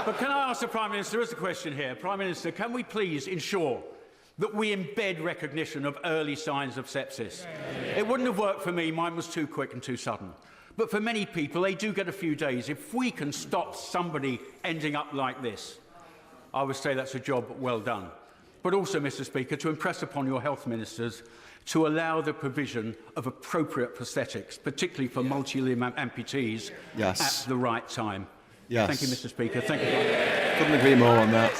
But can I ask the Prime Minister, as a question here, Prime Minister, can we please ensure that we embed recognition of early signs of sepsis? It wouldn't have worked for me, mine was too quick and too sudden. But for many people, they do get a few days. If we can stop somebody ending up like this, I would say that's a job well done. But also, Mr. Speaker, to impress upon your health ministers to allow the provision of appropriate prosthetics, particularly for multi-limb amputees, at the right time.
Yes.
Thank you, Mr. Speaker. Thank you.
Couldn't agree more on that.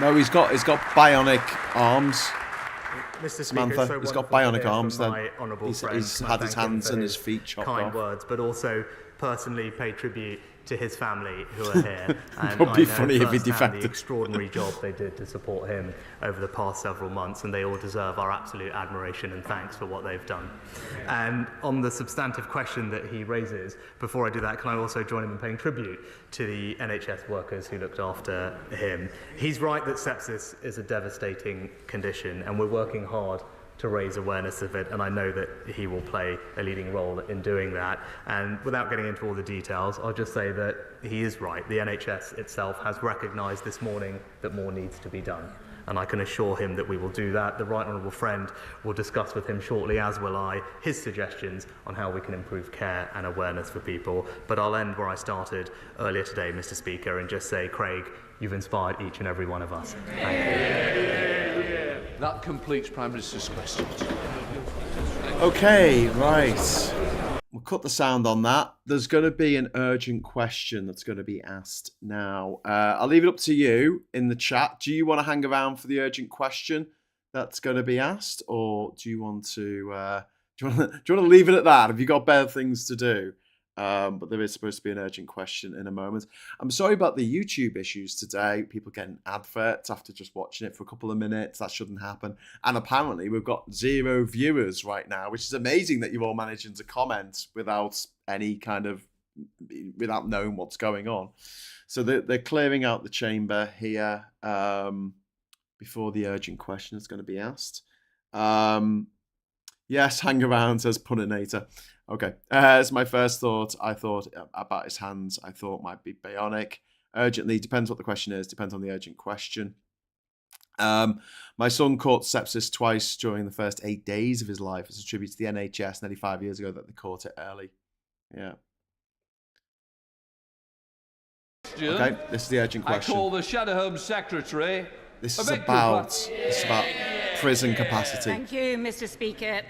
No, he's got bionic arms.
Mr.
Samantha,
Speaker,
he's got bionic arms.
Then
Then he's
friend,
had his hands and his feet chopped
kind
off.
words, but also personally pay tribute to his family who are here. And
It would be
I know
funny if he
firsthand
defected.
the extraordinary job they did to support him over the past several months, and they all deserve our absolute admiration and thanks for what they've done. And on the substantive question that he raises, before I do that, can I also join him in paying tribute to the NHS workers who looked after him? He's right that sepsis is a devastating condition, and we're working hard to raise awareness of it, and I know that he will play a leading role in doing that. And without getting into all the details, I'll just say that he is right. The NHS itself has recognised this morning that more needs to be done, and I can assure him that we will do that. The Right Honourable Friend will discuss with him shortly, as will I, his suggestions on how we can improve care and awareness for people. But I'll end where I started earlier today, Mr. Speaker, and just say, Craig, you've inspired each and every one of us. Thank you.
That completes Prime Minister's questions.
Okay, right. We'll cut the sound on that. There's going to be an urgent question that's going to be asked now. I'll leave it up to you in the chat. Do you want to hang around for the urgent question that's going to be asked, or do you want to leave it at that? Have you got better things to do? But there is supposed to be an urgent question in a moment. I'm sorry about the YouTube issues today. People getting adverts after just watching it for a couple of minutes. That shouldn't happen. And apparently we've got 0 viewers right now, which is amazing that you're all managing to comment without without knowing what's going on. So they're clearing out the chamber here before the urgent question is going to be asked. Yes, hang around, says Puninator. Okay, as my first thought, I thought about his hands, I thought might be bionic. Urgently, depends what the question is, depends on the urgent question. My son caught sepsis twice during the first 8 days of his life. It's attributed to the NHS nearly 5 years ago that they caught it early. Yeah. Okay, this is the urgent question.
I call the Shadow Home Secretary.
This is about prison capacity.
Thank you, Mr. Speaker.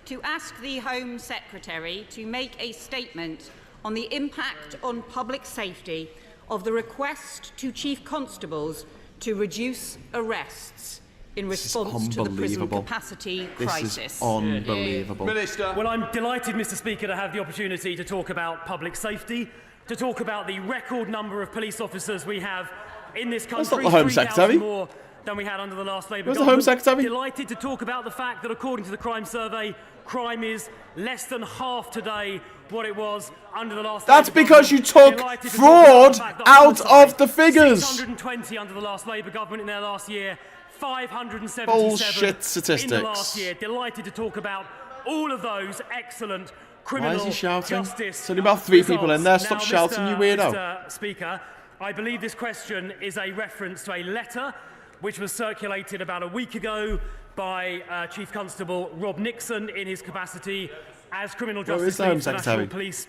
To ask the Home Secretary to make a statement on the impact on public safety of the request to Chief Constables to reduce arrests in response to the prison capacity crisis.
This is unbelievable.
Minister.
Well, I'm delighted, Mr. Speaker, to have the opportunity to talk about public safety, to talk about the record number of police officers we have in this country.
That's not the Home Secretary.
More than we had under the last Labour
Where's
government.
the Home Secretary?
Delighted to talk about the fact that, according to the crime survey, crime is less than half today what it was under the last
That's
Labour
because you
government.
took fraud out of the figures.
620 under the last Labour government in their last year, 577
Bullshit statistics.
in the last year. Delighted to talk about all of those excellent criminal
Why is he shouting?
justice.
There's only about 3
results.
people in there. Stop
Now,
shouting, you weirdo.
Mr. Speaker, I believe this question is a reference to a letter which was circulated about a week ago by Chief Constable Rob Nixon in his capacity as Criminal Justice League for National Police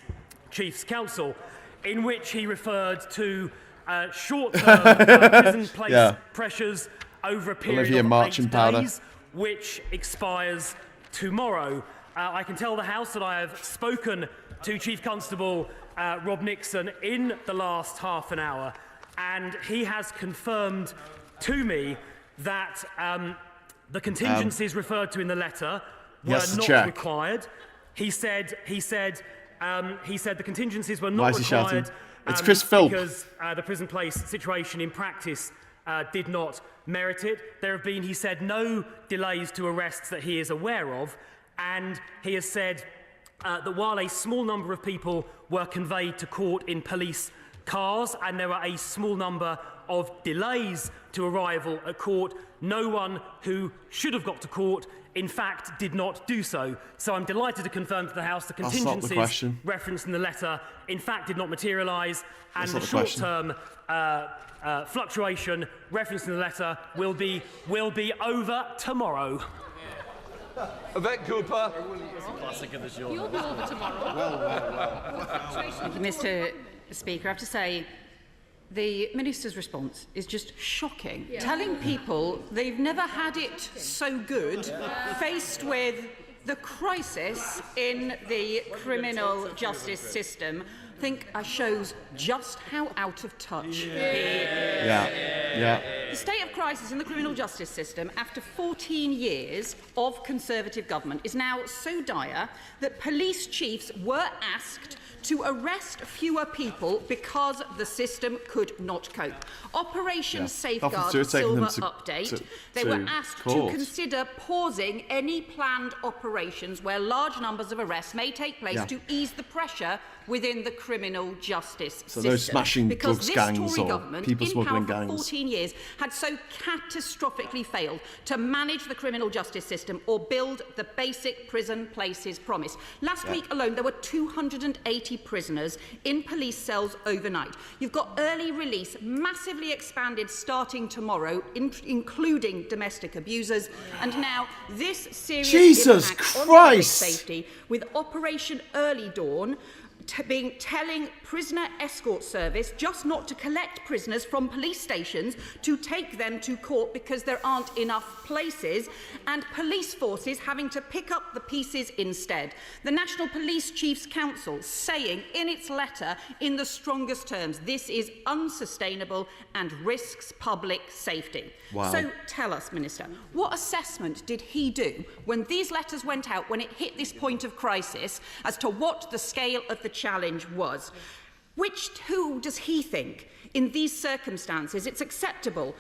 Chiefs Council, in which he referred to short-term prison place pressures over a period of 8 days, which expires tomorrow. I can tell the House that I have spoken to Chief Constable Rob Nixon in the last half an hour, and he has confirmed to me that the contingencies referred to in the letter were not required. He said the contingencies were not required.
It's Chris Philp.
Because the prison place situation in practice did not merit it. There have been, he said, no delays to arrests that he is aware of, and he has said that while a small number of people were conveyed to court in police cars and there were a small number of delays to arrival at court. No one who should have got to court, in fact, did not do so. So I'm delighted to confirm to the House the contingencies referenced in the letter, in fact, did not materialise, and the short-term fluctuation referenced in the letter will be over tomorrow.
Yvette Cooper.
Classic of the genre. You'll be over tomorrow.
Mr. Speaker, I have to say, the Minister's response is just shocking. Yeah. Telling people they've never had it so good, faced with the crisis in the criminal justice system, I think shows just how out of touch he is.
Yeah.
The state of crisis in the criminal justice system after 14 years of Conservative government is now so dire that police chiefs were asked to arrest fewer people because the system could not cope. Operation Safeguard Silver update, they were asked to consider pausing any planned operations where large numbers of arrests may take place to ease the pressure within the criminal justice system.
So those smashing drugs gangs or people smuggling gangs.
For 14 years had so catastrophically failed to manage the criminal justice system or build the basic prison places promised. Last week alone, there were 280 prisoners in police cells overnight. You've got early release, massively expanded starting tomorrow, including domestic abusers, and now this serious impact on public safety with Operation Early Dawn telling prisoner escort service just not to collect prisoners from police stations to take them to court because there aren't enough places, and police forces having to pick up the pieces instead. The National Police Chiefs Council saying in its letter in the strongest terms, this is unsustainable and risks public safety.
Wow.
So tell us, Minister, what assessment did he do when these letters went out, when it hit this point of crisis, as to what the scale of the challenge was? Who does he think, in these circumstances, it's acceptable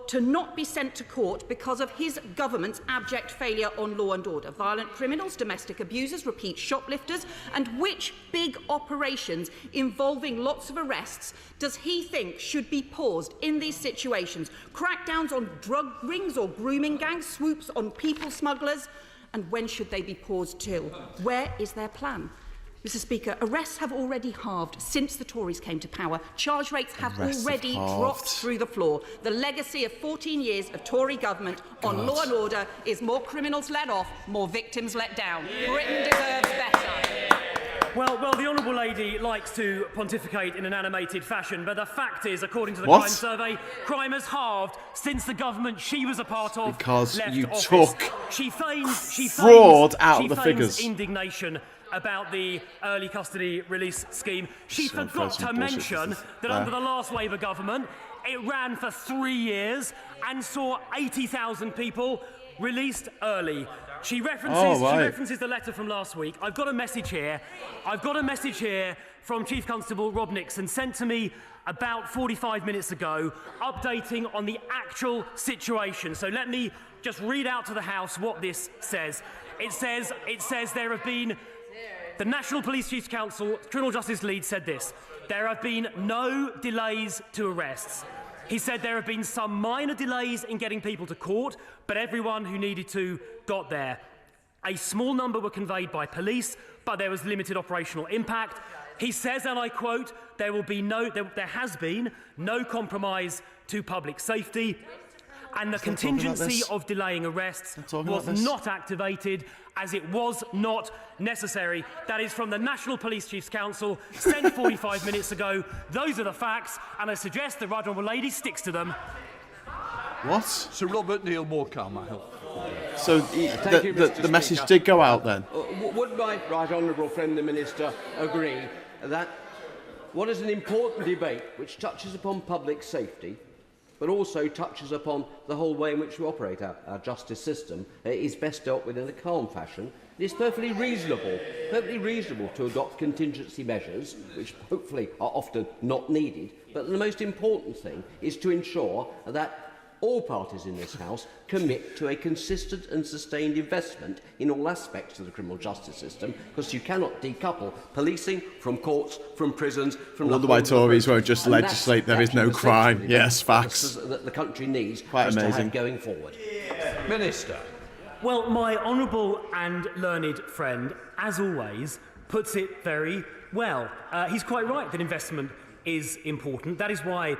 to not be sent to court because of his government's abject failure on law and order? Violent criminals, domestic abusers, repeat shoplifters, and which big operations involving lots of arrests does he think should be paused in these situations? Crackdowns on drug rings or grooming gangs, swoops on people smugglers? And when should they be paused till? Where is their plan? Mr. Speaker, arrests have already halved since the Tories came to power. Charge rates have already dropped through the floor. The legacy of 14 years of Tory government on law and order is more criminals let off, more victims let down. Britain deserves better.
Well, the Honourable Lady likes to pontificate in an animated fashion, but the fact is, according to the crime survey, crime has halved since the government she was a part of left
you
office.
took
She feigns
fraud out of the figures.
Indignation about the early custody release scheme. She forgot to mention that under the last Labour government, it ran for 3 years and saw 80,000 people released early. She references the letter from last week. I've got a message here from Chief Constable Rob Nixon, sent to me about 45 minutes ago, updating on the actual situation. So let me just read out to the House what this says. It says there have been... The National Police Chiefs Council Criminal Justice Lead said this: there have been no delays to arrests. He said there have been some minor delays in getting people to court, but everyone who needed to got there. A small number were conveyed by police, but there was limited operational impact. He says, and I quote, there has been no compromise to public safety, and the contingency of delaying arrests was not activated as it was not necessary. That is from the National Police Chiefs Council, sent 45 minutes ago. Those are the facts, and I suggest the Right Honourable Lady sticks to them.
What?
Sir Robert Neil Morecambe, I hope.
So the message did go out then?
Would my Right Honourable friend the Minister agree that what is an important debate which touches upon public safety but also touches upon the whole way in which we operate our justice system, is best dealt with in a calm fashion? It is perfectly reasonable to adopt contingency measures, which hopefully are often not needed, but the most important thing is to ensure that all parties in this House commit to a consistent and sustained investment in all aspects of the criminal justice system, because you cannot decouple policing from courts, from prisons, from
I wonder why Tories won't just legislate there is no crime. Yes, facts.
That the country needs
Quite
to
amazing.
have going forward.
Minister.
Well, my honourable and learned friend, as always, puts it very well. He's quite right that investment is important. That is why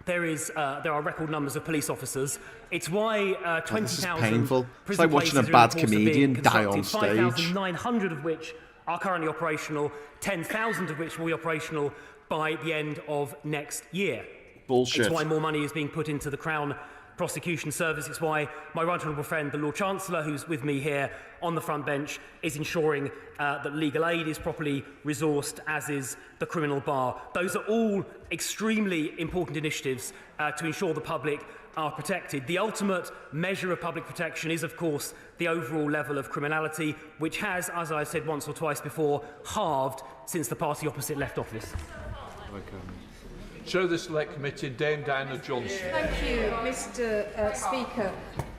there are record numbers of police officers. It's why 20,000
this is painful. It's
prison
like watching a
places are in
bad
the course of
comedian
being
die on
constructed,
stage.
5,900 of which are currently operational, 10,000 of which will be operational by the end of next year.
Bullshit.
It's why more money is being put into the Crown Prosecution Service. It's why my right honourable friend, the Lord Chancellor, who's with me here on the front bench, is ensuring that legal aid is properly resourced, as is the criminal bar. Those are all extremely important initiatives to ensure the public are protected. The ultimate measure of public protection is, of course, the overall level of criminality, which has, as I've said once or twice before, halved since the party opposite left office.
Chair of the Select Committee, Dame Diana Johnson.
Thank you, Mr. Speaker.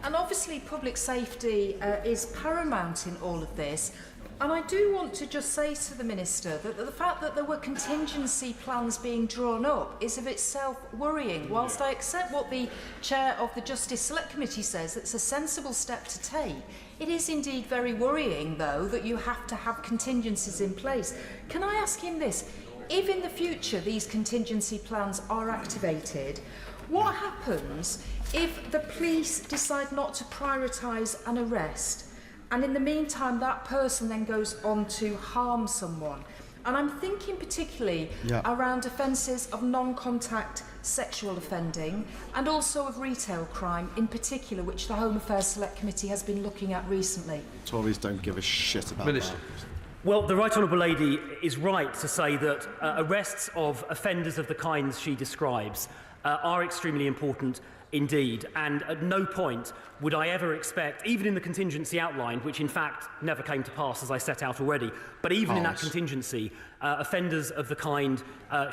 And obviously public safety is paramount in all of this. And I do want to just say to the Minister that the fact that there were contingency plans being drawn up is of itself worrying. Whilst I accept what the Chair of the Justice Select Committee says, it's a sensible step to take, it is indeed very worrying, though, that you have to have contingencies in place. Can I ask him this? If in the future these contingency plans are activated, what happens if the police decide not to prioritise an arrest, and in the meantime that person then goes on to harm someone? And I'm thinking particularly around offences of non-contact sexual offending and also of retail crime in particular, which the Home Affairs Select Committee has been looking at recently.
Tories don't give a shit about
Minister.
that.
Well, the Right Honourable Lady is right to say that arrests of offenders of the kinds she describes are extremely important indeed, and at no point would I ever expect, even in the contingency outlined, which in fact never came to pass as I set out already, but even in that contingency, offenders of the kind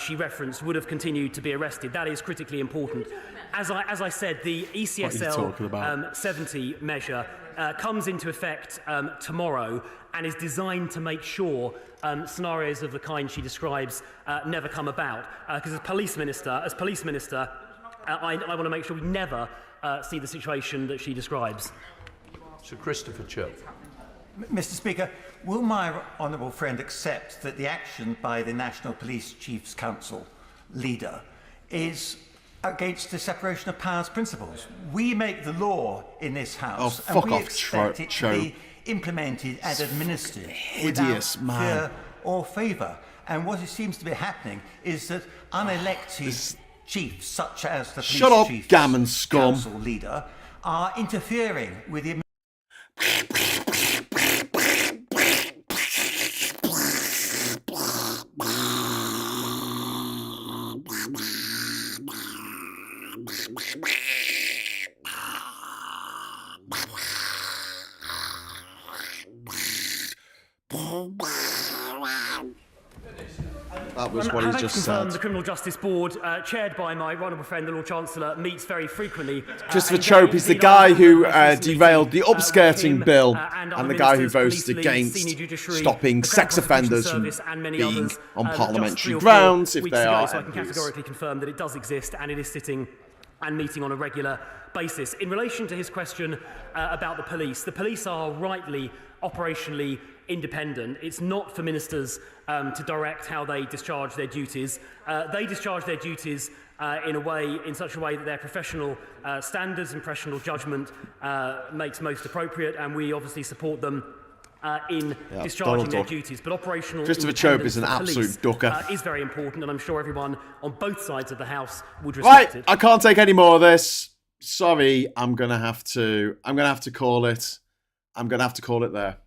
she referenced would have continued to be arrested. That is critically important. As I said, the ECSL 70 measure comes into effect tomorrow and is designed to make sure scenarios of the kind she describes never come about. Because as police minister, I want to make sure we never see the situation that she describes.
Sir Christopher Cho.
Mr. Speaker, will my honourable friend accept that the action by the National Police Chiefs Council leader is against the separation of powers principles? We make the law in this House, and we expect it to be implemented and administered without fear or favour. And what it seems to be happening is that unelected chiefs, such as the Police Chiefs Council leader, are interfering with the
That was what he just said.
The Criminal Justice Board, chaired by my honourable friend, the Lord Chancellor, meets very frequently.
Christopher Chope is the guy who derailed the upskirting bill and the guy who voted against stopping sex offenders from being on parliamentary grounds if they are
So I can categorically confirm that it does exist and it is sitting and meeting on a regular basis. In relation to his question about the police are rightly operationally independent. It's not for ministers to direct how they discharge their duties. They discharge their duties in such a way that their professional standards and professional judgment makes most appropriate, and we obviously support them in discharging their duties. But operational
Christopher Chope is an absolute ducker.
Is very important, and I'm sure everyone on both sides of the House would respect it.
I can't take any more of this. Sorry, I'm gonna have to call it. I'm gonna have to call it there.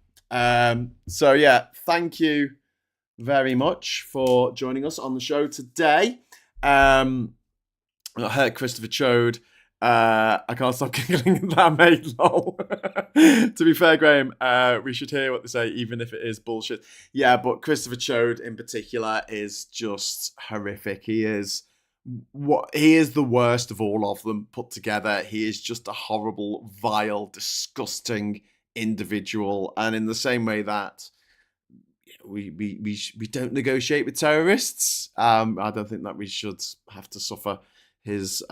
So yeah, thank you very much for joining us on the show today. I heard Christopher Chode. I can't stop giggling at that, mate. Lol. To be fair, Graham, we should hear what they say, even if it is bullshit. Yeah, but Christopher Chode in particular is just horrific. He is he is the worst of all of them put together. He is just a horrible, vile, disgusting individual. And in the same way that we don't negotiate with terrorists, I don't think that we should have to suffer his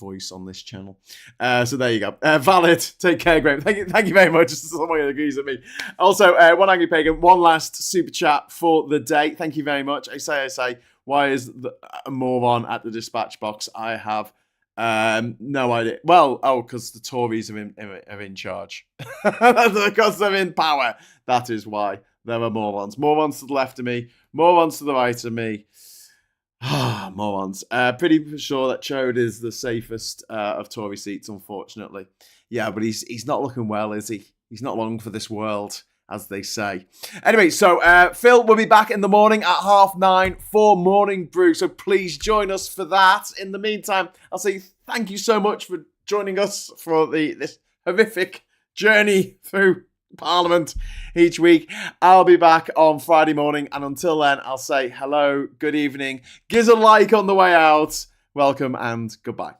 voice on this channel. So there you go. Valid. Take care, Graham. Thank you very much. Someone agrees with me. Also, One Angry Pagan, one last super chat for the day. Thank you very much. I say. Why is a moron at the dispatch box? I have no idea. Well, because the Tories are in charge. Because they're in power. That is why there are morons. Morons to the left of me. Morons to the right of me. Morons. Pretty sure that Chode is the safest of Tory seats, unfortunately. Yeah, but he's not looking well, is he? He's not long for this world, as they say. Anyway, so Phil will be back in the morning at 9:30 for Morning Brew, so please join us for that. In the meantime, I'll say thank you so much for joining us for this horrific journey through Parliament each week. I'll be back on Friday morning, and until then, I'll say hello, good evening, give us a like on the way out, welcome, and goodbye.